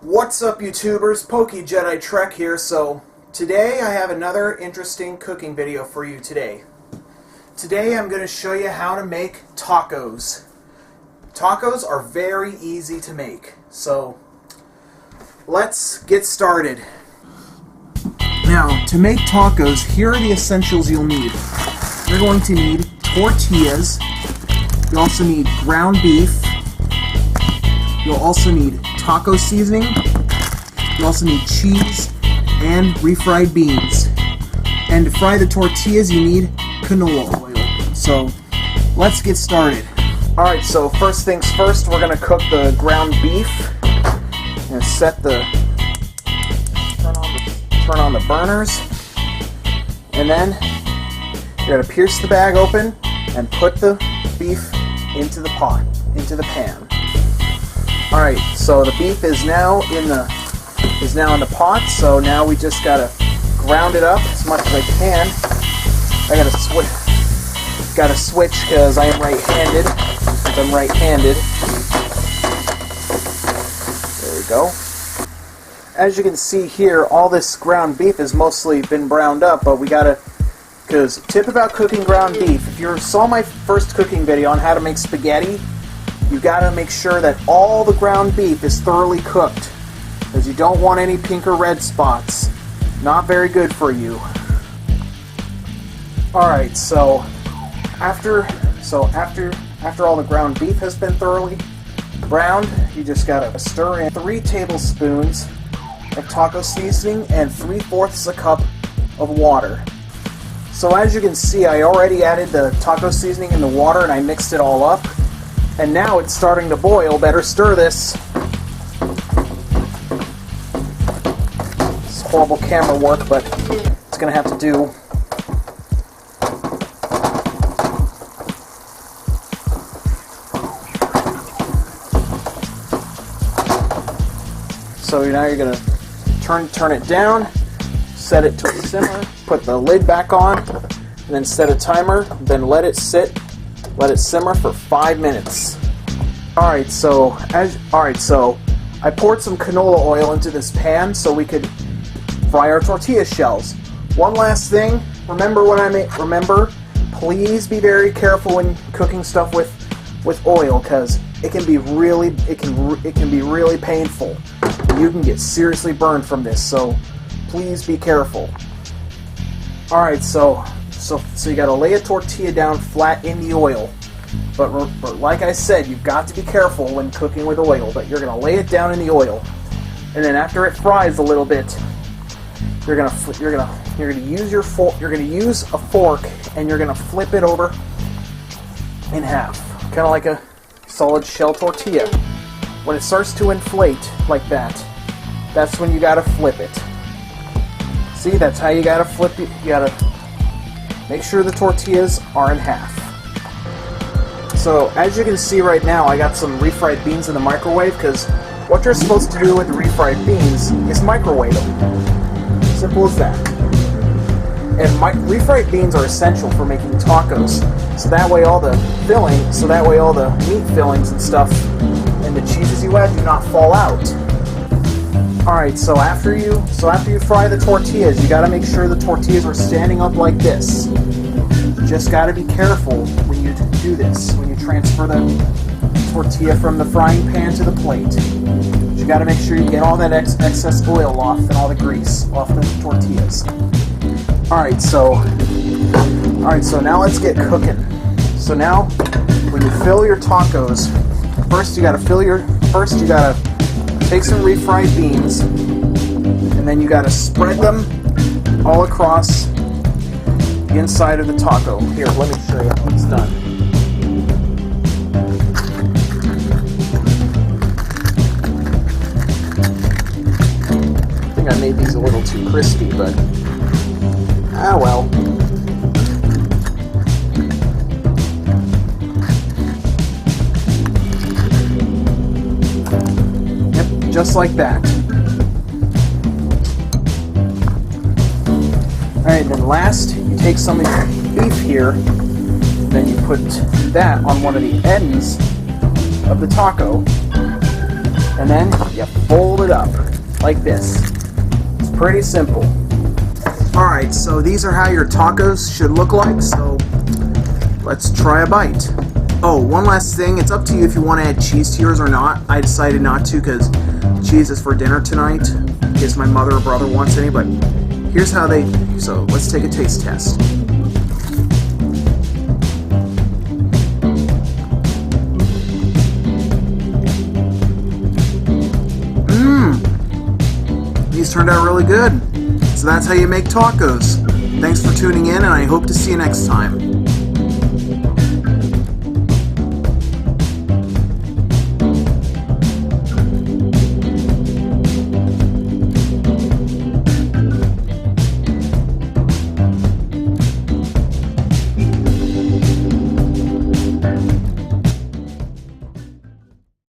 What's up, YouTubers? PokeJediTrek's here. So today I have another interesting cooking video for you today. Today I'm going to show you how to make tacos. Tacos are very easy to make. So let's get started. Now, to make tacos, here are the essentials you'll need. You're going to need tortillas. You also need ground beef. You'll also need taco seasoning. You also need cheese and refried beans. And to fry the tortillas, you need canola oil. So let's get started. Alright, so first things first, we're going to cook the ground beef. And set the turn on the burners. And then you're going to pierce the bag open and put the beef into the pot, into the pan. Alright, so the beef is now in the pot, so now we just gotta ground it up as much as I can. I gotta switch because I am right-handed. I'm right-handed. There we go. As you can see here, all this ground beef has mostly been browned up, but we gotta, because tip about cooking ground beef, if you saw my first cooking video on how to make spaghetti, you gotta make sure that all the ground beef is thoroughly cooked, because you don't want any pink or red spots. Not very good for you. Alright, so after all the ground beef has been thoroughly browned, you just gotta stir in 3 tablespoons of taco seasoning and 3/4 a cup of water. So as you can see, I already added the taco seasoning in the water and I mixed it all up. And now it's starting to boil. Better stir this. It's horrible camera work, but it's going to have to do. So now you're going to turn it down, set it to a simmer, put the lid back on, and then set a timer, then let it simmer for 5 minutes. Alright, so I poured some canola oil into this pan so we could fry our tortilla shells. One last thing, remember, please be very careful when cooking stuff with oil, because it can be really painful. You can get seriously burned from this, so please be careful. Alright, so you gotta lay a tortilla down flat in the oil. But like I said, you've got to be careful when cooking with oil. But you're gonna lay it down in the oil, and then after it fries a little bit, you're gonna use your fork. You're gonna use a fork, and you're gonna flip it over in half, kind of like a solid shell tortilla. When it starts to inflate like that, that's when you gotta flip it. See, that's how you gotta flip it. You gotta make sure the tortillas are in half. So, as you can see right now, I got some refried beans in the microwave, because what you're supposed to do with the refried beans is microwave them. Simple as that. And refried beans are essential for making tacos, so that way all the meat fillings and stuff and the cheeses you add do not fall out. Alright, so after you fry the tortillas, you gotta make sure the tortillas are standing up like this. You just gotta be careful when you do this, when you transfer the tortilla from the frying pan to the plate. You gotta make sure you get all that excess oil off and all the grease off the tortillas. Alright, so now let's get cooking. So now, when you fill your tacos, first you gotta take some refried beans, and then you gotta spread them all across the inside of the taco. Here, let me show you how it's done. I think I made these a little too crispy, but well. Yep, just like that. Alright, then last, you take some of your beef here, then you put that on one of the ends of the taco, And then you fold it up like this. It's pretty simple. Alright, so these are how your tacos should look like, so let's try a bite. Oh, one last thing, it's up to you if you want to add cheese to yours or not. I decided not to because cheese is for dinner tonight, in case my mother or brother wants any, but here's how they... So, let's take a taste test. These turned out really good. So that's how you make tacos. Thanks for tuning in, and I hope to see you next time.